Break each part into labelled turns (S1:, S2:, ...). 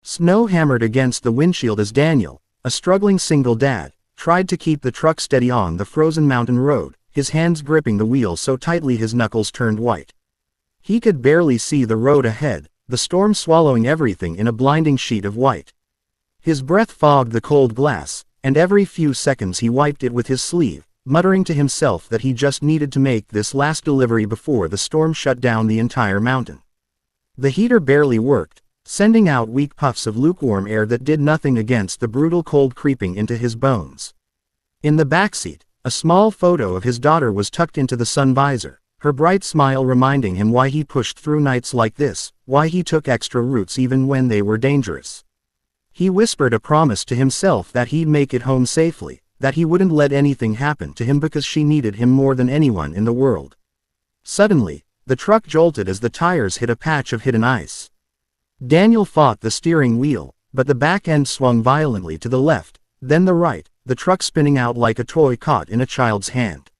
S1: Snow hammered against the windshield as Daniel, a struggling single dad, tried to keep the truck steady on the frozen mountain road, his hands gripping the wheel so tightly his knuckles turned white. He could barely see the road ahead, the storm swallowing everything in a blinding sheet of white. His breath fogged the cold glass, and every few seconds he wiped it with his sleeve, muttering to himself that he just needed to make this last delivery before the storm shut down the entire mountain. The heater barely worked, sending out weak puffs of lukewarm air that did nothing against the brutal cold creeping into his bones. In the backseat, a small photo of his daughter was tucked into the sun visor, her bright smile reminding him why he pushed through nights like this, why he took extra routes even when they were dangerous. He whispered a promise to himself that he'd make it home safely, that he wouldn't let anything happen to him because she needed him more than anyone in the world. Suddenly, the truck jolted as the tires hit a patch of hidden ice. Daniel fought the steering wheel, but the back end swung violently to the left, then the right, the truck spinning out like a toy caught in a child's hand.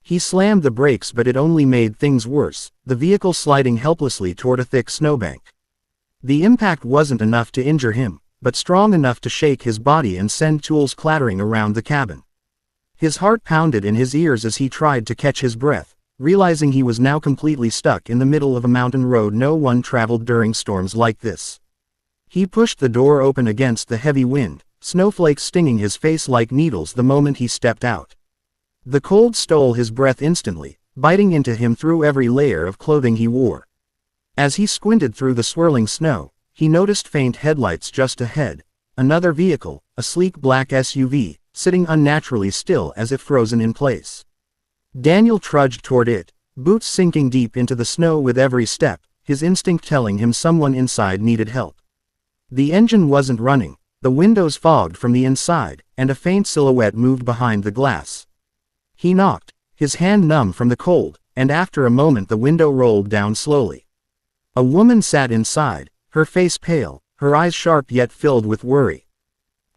S1: He slammed the brakes, but it only made things worse, the vehicle sliding helplessly toward a thick snowbank. The impact wasn't enough to injure him, but strong enough to shake his body and send tools clattering around the cabin. His heart pounded in his ears as he tried to catch his breath, realizing he was now completely stuck in the middle of a mountain road no one traveled during storms like this. He pushed the door open against the heavy wind, snowflakes stinging his face like needles the moment he stepped out. The cold stole his breath instantly, biting into him through every layer of clothing he wore. As he squinted through the swirling snow, he noticed faint headlights just ahead, another vehicle, a sleek black SUV, sitting unnaturally still as if frozen in place. Daniel trudged toward it, boots sinking deep into the snow with every step, his instinct telling him someone inside needed help. The engine wasn't running, the windows fogged from the inside, and a faint silhouette moved behind the glass. He knocked, his hand numb from the cold, and after a moment the window rolled down slowly. A woman sat inside, her face pale, her eyes sharp yet filled with worry.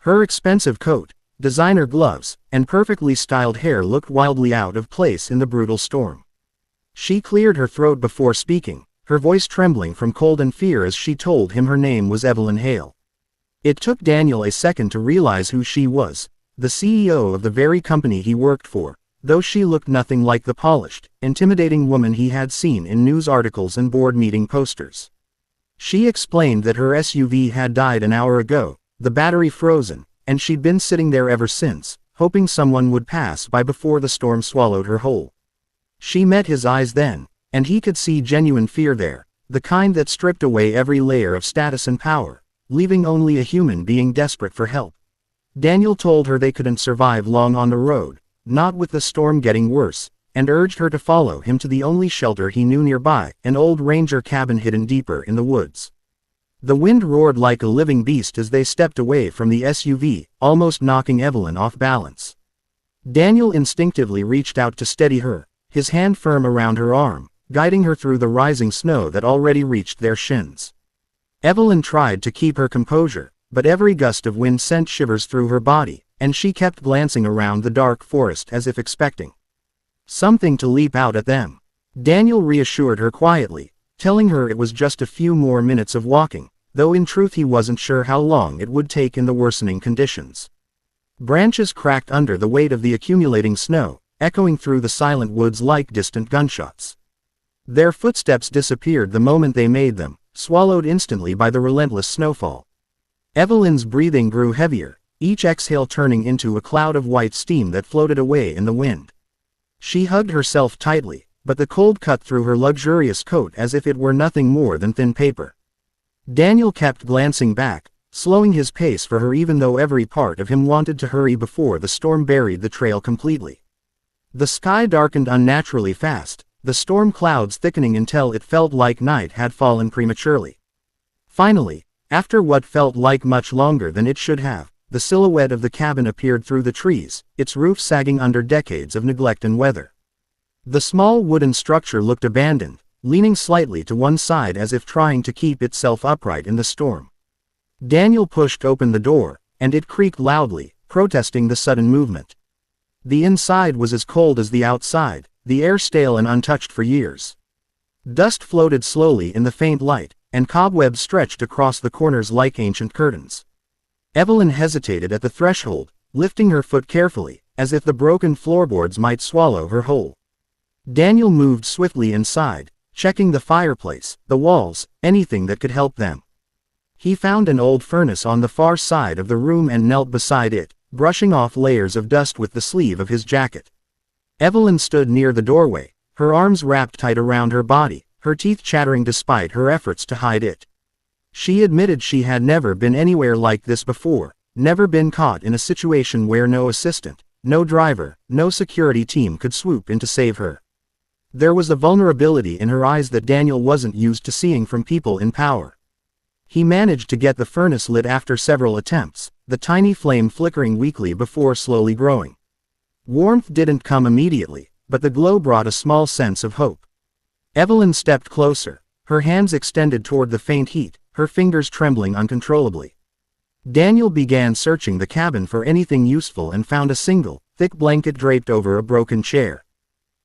S1: Her expensive coat, designer gloves, and perfectly styled hair looked wildly out of place in the brutal storm. She cleared her throat before speaking, her voice trembling from cold and fear as she told him her name was Evelyn Hale. It took Daniel a second to realize who she was, the CEO of the very company he worked for, though she looked nothing like the polished, intimidating woman he had seen in news articles and board meeting posters. She explained that her SUV had died an hour ago, the battery frozen, and she'd been sitting there ever since, hoping someone would pass by before the storm swallowed her whole. She met his eyes then, and he could see genuine fear there, the kind that stripped away every layer of status and power, leaving only a human being desperate for help. Daniel told her they couldn't survive long on the road, not with the storm getting worse, and urged her to follow him to the only shelter he knew nearby, an old ranger cabin hidden deeper in the woods. The wind roared like a living beast as they stepped away from the SUV, almost knocking Evelyn off balance. Daniel instinctively reached out to steady her, his hand firm around her arm, guiding her through the rising snow that already reached their shins. Evelyn tried to keep her composure, but every gust of wind sent shivers through her body, and she kept glancing around the dark forest as if expecting something to leap out at them. Daniel reassured her quietly, telling her it was just a few more minutes of walking, though in truth he wasn't sure how long it would take in the worsening conditions. Branches cracked under the weight of the accumulating snow, echoing through the silent woods like distant gunshots. Their footsteps disappeared the moment they made them, swallowed instantly by the relentless snowfall. Evelyn's breathing grew heavier, each exhale turning into a cloud of white steam that floated away in the wind. She hugged herself tightly, but the cold cut through her luxurious coat as if it were nothing more than thin paper. Daniel kept glancing back, slowing his pace for her even though every part of him wanted to hurry before the storm buried the trail completely. The sky darkened unnaturally fast, the storm clouds thickening until it felt like night had fallen prematurely. Finally, after what felt like much longer than it should have, the silhouette of the cabin appeared through the trees, its roof sagging under decades of neglect and weather. The small wooden structure looked abandoned, leaning slightly to one side as if trying to keep itself upright in the storm. Daniel pushed open the door, and it creaked loudly, protesting the sudden movement. The inside was as cold as the outside, the air stale and untouched for years. Dust floated slowly in the faint light, and cobwebs stretched across the corners like ancient curtains. Evelyn hesitated at the threshold, lifting her foot carefully, as if the broken floorboards might swallow her whole. Daniel moved swiftly inside, checking the fireplace, the walls, anything that could help them. He found an old furnace on the far side of the room and knelt beside it, brushing off layers of dust with the sleeve of his jacket. Evelyn stood near the doorway, her arms wrapped tight around her body, her teeth chattering despite her efforts to hide it. She admitted she had never been anywhere like this before, never been caught in a situation where no assistant, no driver, no security team could swoop in to save her. There was a vulnerability in her eyes that Daniel wasn't used to seeing from people in power. He managed to get the furnace lit after several attempts, the tiny flame flickering weakly before slowly growing. Warmth didn't come immediately, but the glow brought a small sense of hope. Evelyn stepped closer, her hands extended toward the faint heat, her fingers trembling uncontrollably. Daniel began searching the cabin for anything useful and found a single, thick blanket draped over a broken chair.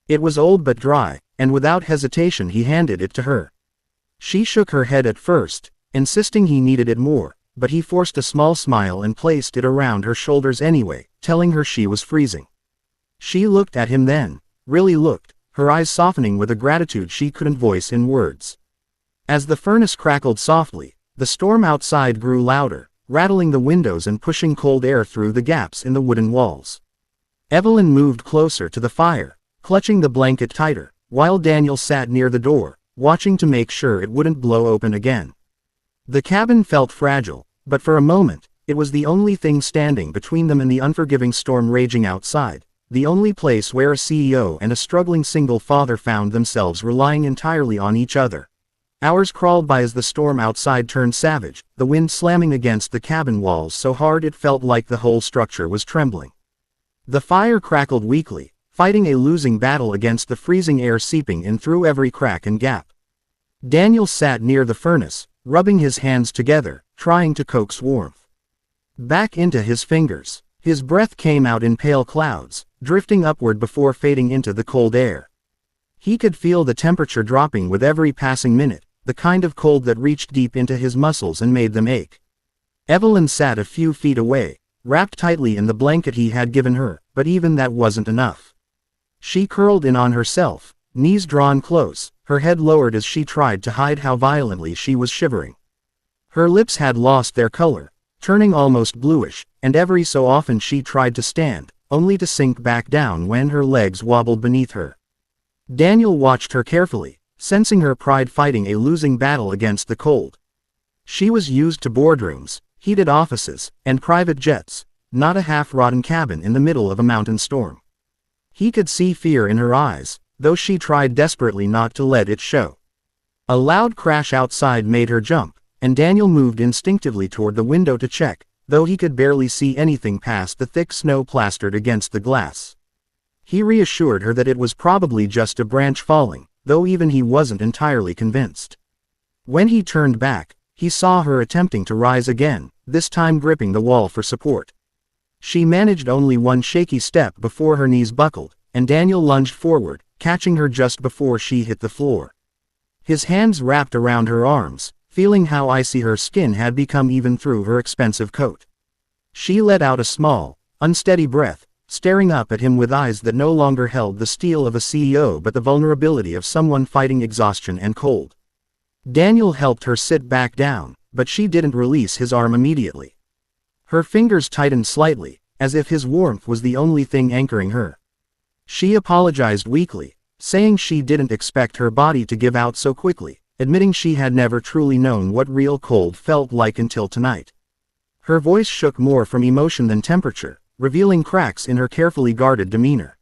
S1: It was old but dry, and without hesitation he handed it to her. She shook her head at first, insisting he needed it more, but he forced a small smile and placed it around her shoulders anyway, telling her she was freezing. She looked at him then, really looked, her eyes softening with a gratitude she couldn't voice in words. As the furnace crackled softly, the storm outside grew louder, rattling the windows and pushing cold air through the gaps in the wooden walls. Evelyn moved closer to the fire, clutching the blanket tighter, while Daniel sat near the door, watching to make sure it wouldn't blow open again. The cabin felt fragile, but for a moment, it was the only thing standing between them and the unforgiving storm raging outside, the only place where a CEO and a struggling single father found themselves relying entirely on each other. Hours crawled by as the storm outside turned savage, the wind slamming against the cabin walls so hard it felt like the whole structure was trembling. The fire crackled weakly, fighting a losing battle against the freezing air seeping in through every crack and gap. Daniel sat near the furnace, rubbing his hands together, trying to coax warmth back into his fingers. His breath came out in pale clouds, drifting upward before fading into the cold air. He could feel the temperature dropping with every passing minute, the kind of cold that reached deep into his muscles and made them ache. Evelyn sat a few feet away, wrapped tightly in the blanket he had given her, but even that wasn't enough. She curled in on herself, knees drawn close, her head lowered as she tried to hide how violently she was shivering. Her lips had lost their color, turning almost bluish, and every so often she tried to stand, only to sink back down when her legs wobbled beneath her. Daniel watched her carefully, sensing her pride fighting a losing battle against the cold. She was used to boardrooms, heated offices, and private jets, not a half-rotten cabin in the middle of a mountain storm. He could see fear in her eyes, though she tried desperately not to let it show. A loud crash outside made her jump, and Daniel moved instinctively toward the window to check, though he could barely see anything past the thick snow plastered against the glass. He reassured her that it was probably just a branch falling, though even he wasn't entirely convinced. When he turned back, he saw her attempting to rise again, this time gripping the wall for support. She managed only one shaky step before her knees buckled, and Daniel lunged forward, catching her just before she hit the floor. His hands wrapped around her arms, feeling how icy her skin had become even through her expensive coat. She let out a small, unsteady breath, staring up at him with eyes that no longer held the steel of a CEO but the vulnerability of someone fighting exhaustion and cold. Daniel helped her sit back down, but she didn't release his arm immediately. Her fingers tightened slightly, as if his warmth was the only thing anchoring her. She apologized weakly, saying she didn't expect her body to give out so quickly, admitting she had never truly known what real cold felt like until tonight. Her voice shook more from emotion than temperature, revealing cracks in her carefully guarded demeanor.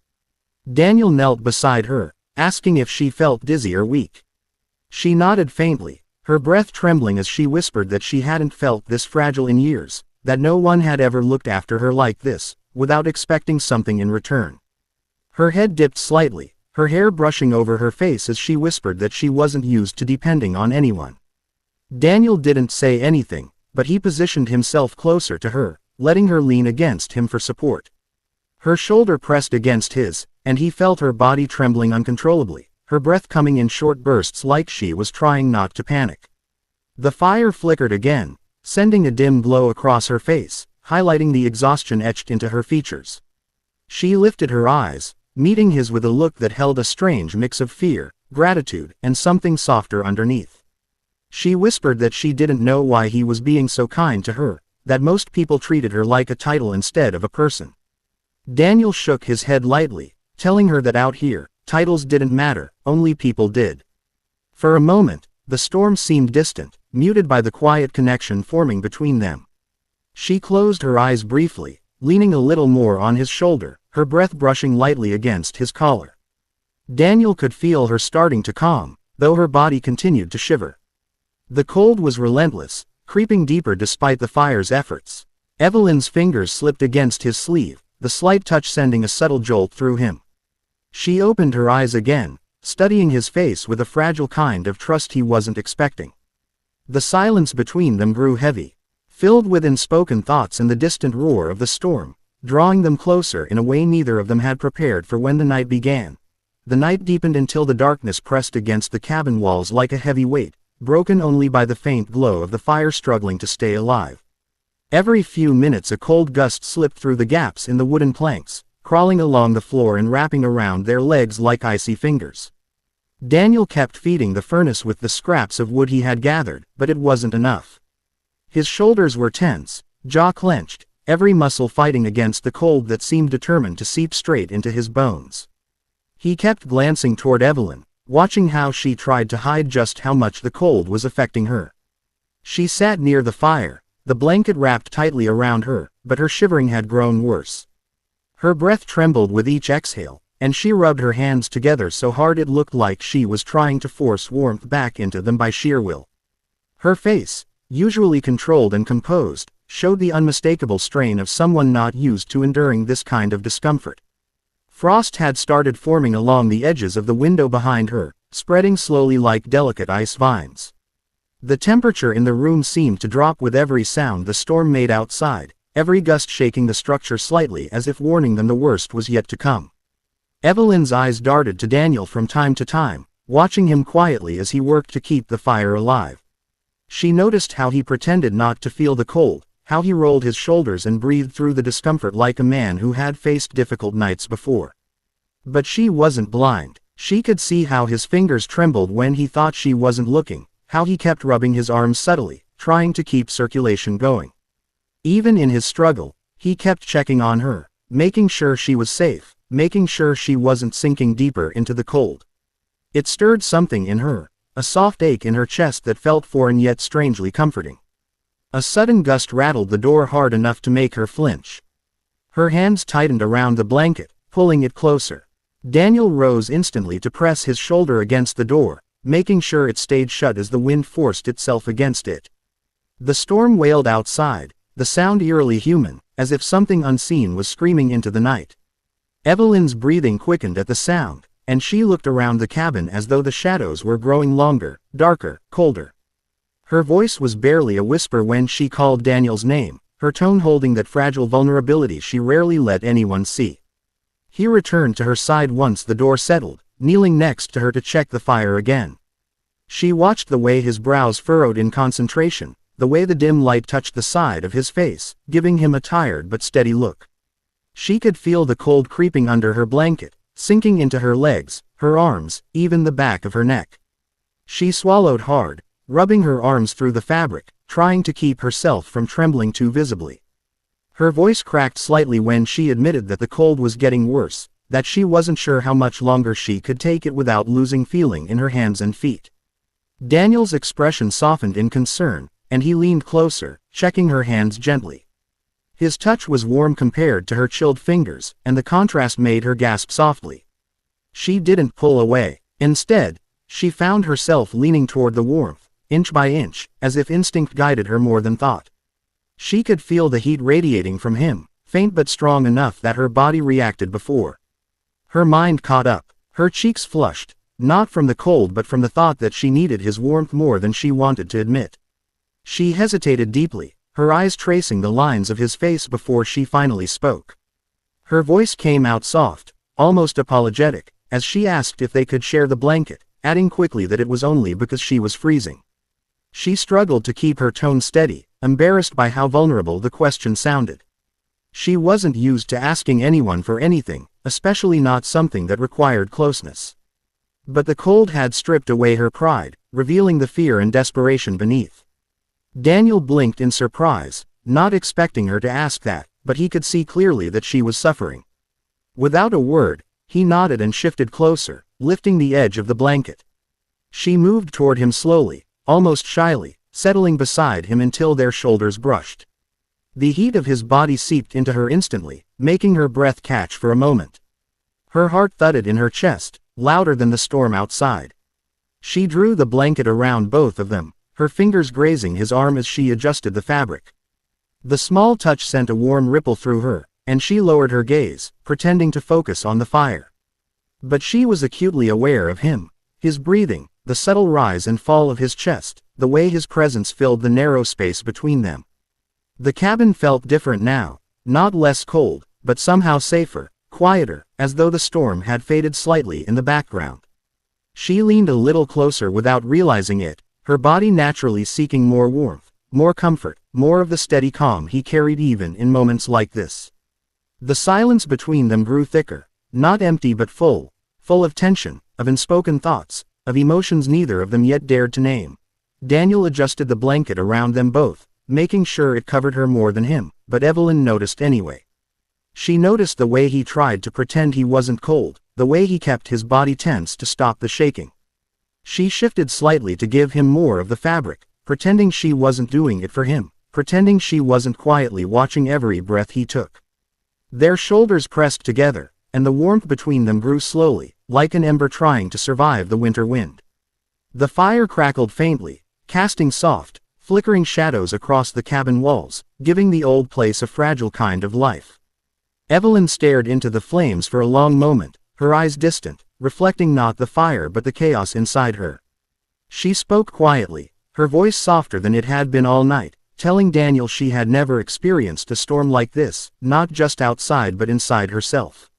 S1: Daniel knelt beside her, asking if she felt dizzy or weak. She nodded faintly, her breath trembling as she whispered that she hadn't felt this fragile in years, that no one had ever looked after her like this, without expecting something in return. Her head dipped slightly, her hair brushing over her face as she whispered that she wasn't used to depending on anyone. Daniel didn't say anything, but he positioned himself closer to her, letting her lean against him for support. Her shoulder pressed against his, and he felt her body trembling uncontrollably, her breath coming in short bursts like she was trying not to panic. The fire flickered again, sending a dim glow across her face, highlighting the exhaustion etched into her features. She lifted her eyes, meeting his with a look that held a strange mix of fear, gratitude, and something softer underneath. She whispered that she didn't know why he was being so kind to her, that most people treated her like a title instead of a person. Daniel shook his head lightly, telling her that out here, titles didn't matter, only people did. For a moment, the storm seemed distant, muted by the quiet connection forming between them. She closed her eyes briefly, leaning a little more on his shoulder, her breath brushing lightly against his collar. Daniel could feel her starting to calm, though her body continued to shiver. The cold was relentless, creeping deeper despite the fire's efforts. Evelyn's fingers slipped against his sleeve, the slight touch sending a subtle jolt through him. She opened her eyes again, studying his face with a fragile kind of trust he wasn't expecting. The silence between them grew heavy, filled with unspoken thoughts and the distant roar of the storm, drawing them closer in a way neither of them had prepared for when the night began. The night deepened until the darkness pressed against the cabin walls like a heavy weight, broken only by the faint glow of the fire struggling to stay alive. Every few minutes a cold gust slipped through the gaps in the wooden planks, crawling along the floor and wrapping around their legs like icy fingers. Daniel kept feeding the furnace with the scraps of wood he had gathered, but it wasn't enough. His shoulders were tense, jaw clenched, every muscle fighting against the cold that seemed determined to seep straight into his bones. He kept glancing toward Evelyn, watching how she tried to hide just how much the cold was affecting her. She sat near the fire, the blanket wrapped tightly around her, but her shivering had grown worse. Her breath trembled with each exhale, and she rubbed her hands together so hard it looked like she was trying to force warmth back into them by sheer will. Her face, usually controlled and composed, showed the unmistakable strain of someone not used to enduring this kind of discomfort. Frost had started forming along the edges of the window behind her, spreading slowly like delicate ice vines. The temperature in the room seemed to drop with every sound the storm made outside, every gust shaking the structure slightly as if warning them the worst was yet to come. Evelyn's eyes darted to Daniel from time to time, watching him quietly as he worked to keep the fire alive. She noticed how he pretended not to feel the cold, how he rolled his shoulders and breathed through the discomfort like a man who had faced difficult nights before. But she wasn't blind. She could see how his fingers trembled when he thought she wasn't looking, how he kept rubbing his arms subtly, trying to keep circulation going. Even in his struggle, he kept checking on her, making sure she was safe, making sure she wasn't sinking deeper into the cold. It stirred something in her, a soft ache in her chest that felt foreign yet strangely comforting. A sudden gust rattled the door hard enough to make her flinch. Her hands tightened around the blanket, pulling it closer. Daniel rose instantly to press his shoulder against the door, making sure it stayed shut as the wind forced itself against it. The storm wailed outside, the sound eerily human, as if something unseen was screaming into the night. Evelyn's breathing quickened at the sound, and she looked around the cabin as though the shadows were growing longer, darker, colder. Her voice was barely a whisper when she called Daniel's name, her tone holding that fragile vulnerability she rarely let anyone see. He returned to her side once the door settled, kneeling next to her to check the fire again. She watched the way his brows furrowed in concentration, the way the dim light touched the side of his face, giving him a tired but steady look. She could feel the cold creeping under her blanket, sinking into her legs, her arms, even the back of her neck. She swallowed hard, rubbing her arms through the fabric, trying to keep herself from trembling too visibly. Her voice cracked slightly when she admitted that the cold was getting worse, that she wasn't sure how much longer she could take it without losing feeling in her hands and feet. Daniel's expression softened in concern, and he leaned closer, checking her hands gently. His touch was warm compared to her chilled fingers, and the contrast made her gasp softly. She didn't pull away. Instead, she found herself leaning toward the warmth, inch by inch, as if instinct guided her more than thought. She could feel the heat radiating from him, faint but strong enough that her body reacted before. Her mind caught up, her cheeks flushed, not from the cold but from the thought that she needed his warmth more than she wanted to admit. She hesitated deeply, her eyes tracing the lines of his face before she finally spoke. Her voice came out soft, almost apologetic, as she asked if they could share the blanket, adding quickly that it was only because she was freezing. She struggled to keep her tone steady, embarrassed by how vulnerable the question sounded. She wasn't used to asking anyone for anything, especially not something that required closeness. But the cold had stripped away her pride, revealing the fear and desperation beneath. Daniel blinked in surprise, not expecting her to ask that, but he could see clearly that she was suffering. Without a word, he nodded and shifted closer, lifting the edge of the blanket. She moved toward him slowly, almost shyly, settling beside him until their shoulders brushed. The heat of his body seeped into her instantly, making her breath catch for a moment. Her heart thudded in her chest, louder than the storm outside. She drew the blanket around both of them, her fingers grazing his arm as she adjusted the fabric. The small touch sent a warm ripple through her, and she lowered her gaze, pretending to focus on the fire. But she was acutely aware of him, his breathing, the subtle rise and fall of his chest, the way his presence filled the narrow space between them. The cabin felt different now, not less cold, but somehow safer, quieter, as though the storm had faded slightly in the background. She leaned a little closer without realizing it, her body naturally seeking more warmth, more comfort, more of the steady calm he carried even in moments like this. The silence between them grew thicker, not empty but full of tension, of unspoken thoughts, of emotions neither of them yet dared to name. Daniel adjusted the blanket around them both, making sure it covered her more than him, but Evelyn noticed anyway. She noticed the way he tried to pretend he wasn't cold, the way he kept his body tense to stop the shaking. She shifted slightly to give him more of the fabric, pretending she wasn't doing it for him, pretending she wasn't quietly watching every breath he took. Their shoulders pressed together, and the warmth between them grew slowly, like an ember trying to survive the winter wind. The fire crackled faintly, casting soft, flickering shadows across the cabin walls, giving the old place a fragile kind of life. Evelyn stared into the flames for a long moment, her eyes distant, reflecting not the fire but the chaos inside her. She spoke quietly, her voice softer than it had been all night, telling Daniel she had never experienced a storm like this, not just outside but inside herself.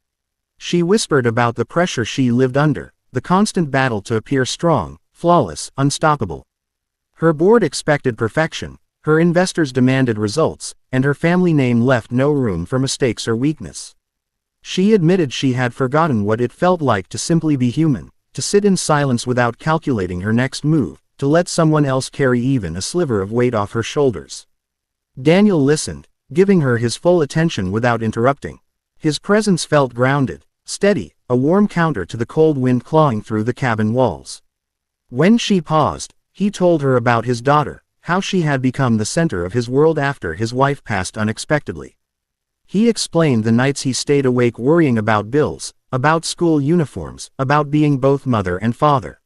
S1: She whispered about the pressure she lived under, the constant battle to appear strong, flawless, unstoppable. Her board expected perfection, her investors demanded results, and her family name left no room for mistakes or weakness. She admitted she had forgotten what it felt like to simply be human, to sit in silence without calculating her next move, to let someone else carry even a sliver of weight off her shoulders. Daniel listened, giving her his full attention without interrupting. His presence felt grounded, steady, a warm counter to the cold wind clawing through the cabin walls. When she paused, he told her about his daughter, how she had become the center of his world after his wife passed unexpectedly. He explained the nights he stayed awake worrying about bills, about school uniforms, about being both mother and father.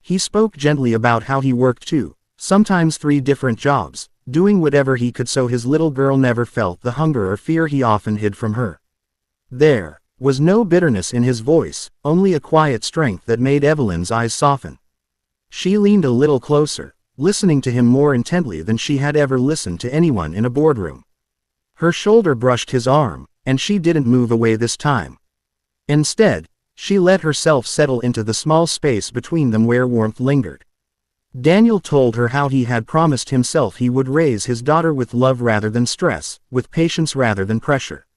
S1: He spoke gently about how he worked too, sometimes 3 different jobs, doing whatever he could so his little girl never felt the hunger or fear he often hid from her. There was no bitterness in his voice, only a quiet strength that made Evelyn's eyes soften. She leaned a little closer, listening to him more intently than she had ever listened to anyone in a boardroom. Her shoulder brushed his arm, and she didn't move away this time. Instead, she let herself settle into the small space between them where warmth lingered. Daniel told her how he had promised himself he would raise his daughter with love rather than stress, with patience rather than pressure.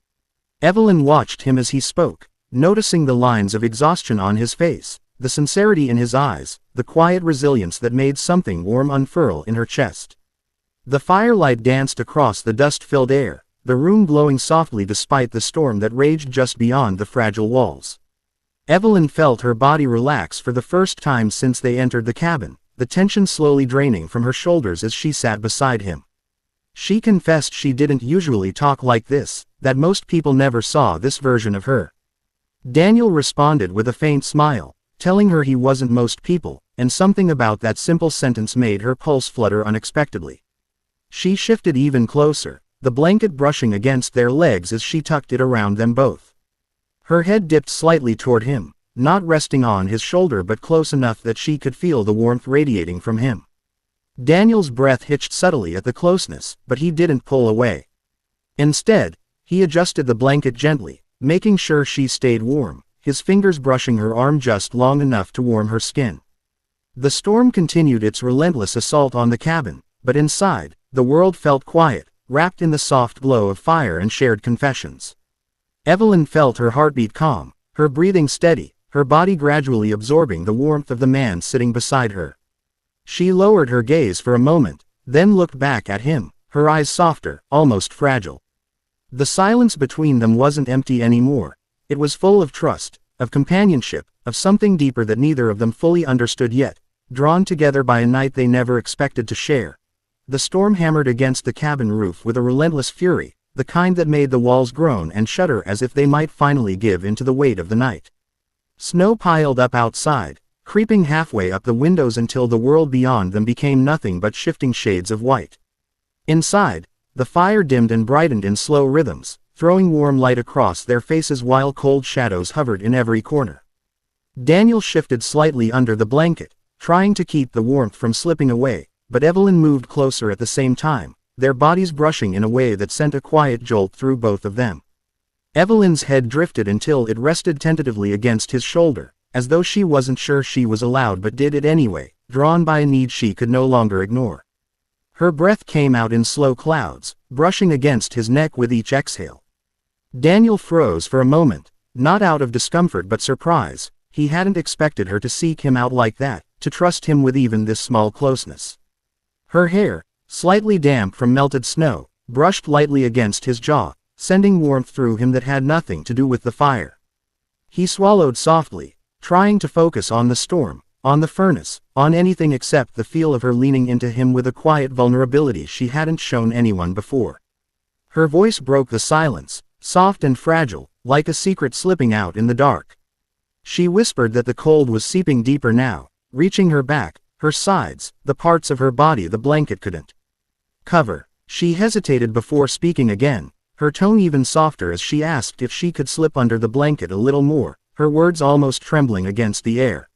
S1: Evelyn watched him as he spoke, noticing the lines of exhaustion on his face, the sincerity in his eyes, the quiet resilience that made something warm unfurl in her chest. The firelight danced across the dust-filled air, the room glowing softly despite the storm that raged just beyond the fragile walls. Evelyn felt her body relax for the first time since they entered the cabin, the tension slowly draining from her shoulders as she sat beside him. She confessed she didn't usually talk like this, that most people never saw this version of her. Daniel responded with a faint smile, telling her he wasn't most people, and something about that simple sentence made her pulse flutter unexpectedly. She shifted even closer, the blanket brushing against their legs as she tucked it around them both. Her head dipped slightly toward him, not resting on his shoulder but close enough that she could feel the warmth radiating from him. Daniel's breath hitched subtly at the closeness, but he didn't pull away. Instead, he adjusted the blanket gently, making sure she stayed warm, his fingers brushing her arm just long enough to warm her skin. The storm continued its relentless assault on the cabin, but inside, the world felt quiet, wrapped in the soft glow of fire and shared confessions. Evelyn felt her heartbeat calm, her breathing steady, her body gradually absorbing the warmth of the man sitting beside her. She lowered her gaze for a moment, then looked back at him, her eyes softer, almost fragile. The silence between them wasn't empty anymore. It was full of trust, of companionship, of something deeper that neither of them fully understood yet, drawn together by a night they never expected to share. The storm hammered against the cabin roof with a relentless fury, the kind that made the walls groan and shudder as if they might finally give in to the weight of the night. Snow piled up outside, creeping halfway up the windows until the world beyond them became nothing but shifting shades of white. Inside, the fire dimmed and brightened in slow rhythms, throwing warm light across their faces while cold shadows hovered in every corner. Daniel shifted slightly under the blanket, trying to keep the warmth from slipping away, but Evelyn moved closer at the same time, their bodies brushing in a way that sent a quiet jolt through both of them. Evelyn's head drifted until it rested tentatively against his shoulder, as though she wasn't sure she was allowed but did it anyway, drawn by a need she could no longer ignore. Her breath came out in slow clouds, brushing against his neck with each exhale. Daniel froze for a moment, not out of discomfort but surprise. He hadn't expected her to seek him out like that, to trust him with even this small closeness. Her hair, slightly damp from melted snow, brushed lightly against his jaw, sending warmth through him that had nothing to do with the fire. He swallowed softly, trying to focus on the storm, on the furnace, on anything except the feel of her leaning into him with a quiet vulnerability she hadn't shown anyone before. Her voice broke the silence, soft and fragile, like a secret slipping out in the dark. She whispered that the cold was seeping deeper now, reaching her back, her sides, the parts of her body the blanket couldn't cover. She hesitated before speaking again, her tone even softer as she asked if she could slip under the blanket a little more, her words almost trembling against the air.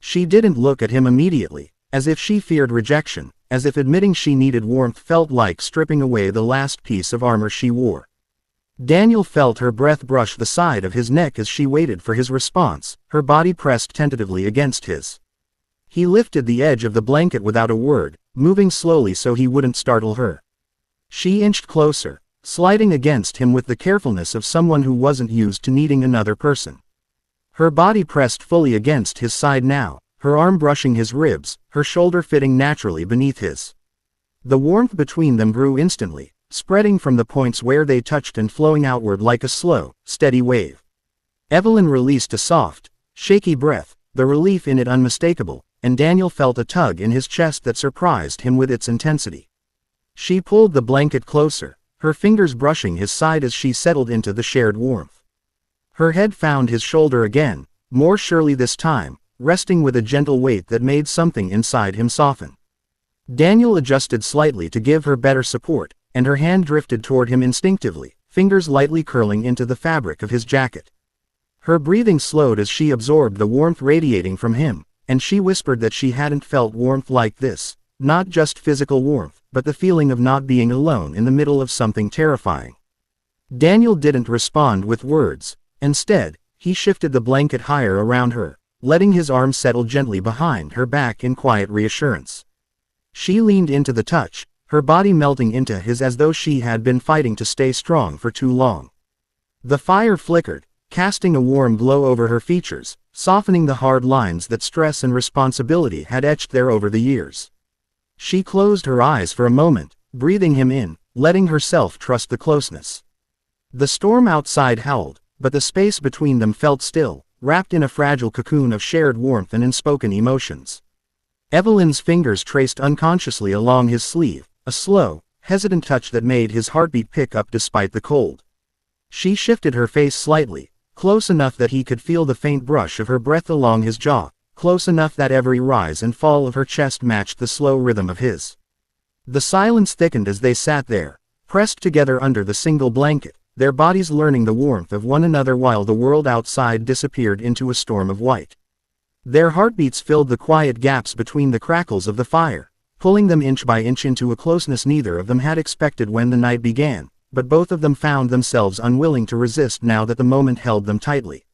S1: She didn't look at him immediately, as if she feared rejection, as if admitting she needed warmth felt like stripping away the last piece of armor she wore. Daniel felt her breath brush the side of his neck as she waited for his response, her body pressed tentatively against his. He lifted the edge of the blanket without a word, moving slowly so he wouldn't startle her. She inched closer, sliding against him with the carefulness of someone who wasn't used to needing another person. Her body pressed fully against his side now, her arm brushing his ribs, her shoulder fitting naturally beneath his. The warmth between them grew instantly, spreading from the points where they touched and flowing outward like a slow, steady wave. Evelyn released a soft, shaky breath, the relief in it unmistakable, and Daniel felt a tug in his chest that surprised him with its intensity. She pulled the blanket closer, her fingers brushing his side as she settled into the shared warmth. Her head found his shoulder again, more surely this time, resting with a gentle weight that made something inside him soften. Daniel adjusted slightly to give her better support, and her hand drifted toward him instinctively, fingers lightly curling into the fabric of his jacket. Her breathing slowed as she absorbed the warmth radiating from him, and she whispered that she hadn't felt warmth like this, not just physical warmth, but the feeling of not being alone in the middle of something terrifying. Daniel didn't respond with words. Instead, he shifted the blanket higher around her, letting his arms settle gently behind her back in quiet reassurance. She leaned into the touch, her body melting into his as though she had been fighting to stay strong for too long. The fire flickered, casting a warm glow over her features, softening the hard lines that stress and responsibility had etched there over the years. She closed her eyes for a moment, breathing him in, letting herself trust the closeness. The storm outside howled, but the space between them felt still, wrapped in a fragile cocoon of shared warmth and unspoken emotions. Evelyn's fingers traced unconsciously along his sleeve, a slow, hesitant touch that made his heartbeat pick up despite the cold. She shifted her face slightly, close enough that he could feel the faint brush of her breath along his jaw, close enough that every rise and fall of her chest matched the slow rhythm of his. The silence thickened as they sat there, pressed together under the single blanket, their bodies learning the warmth of one another while the world outside disappeared into a storm of white. Their heartbeats filled the quiet gaps between the crackles of the fire, pulling them inch by inch into a closeness neither of them had expected when the night began, but both of them found themselves unwilling to resist now that the moment held them tightly.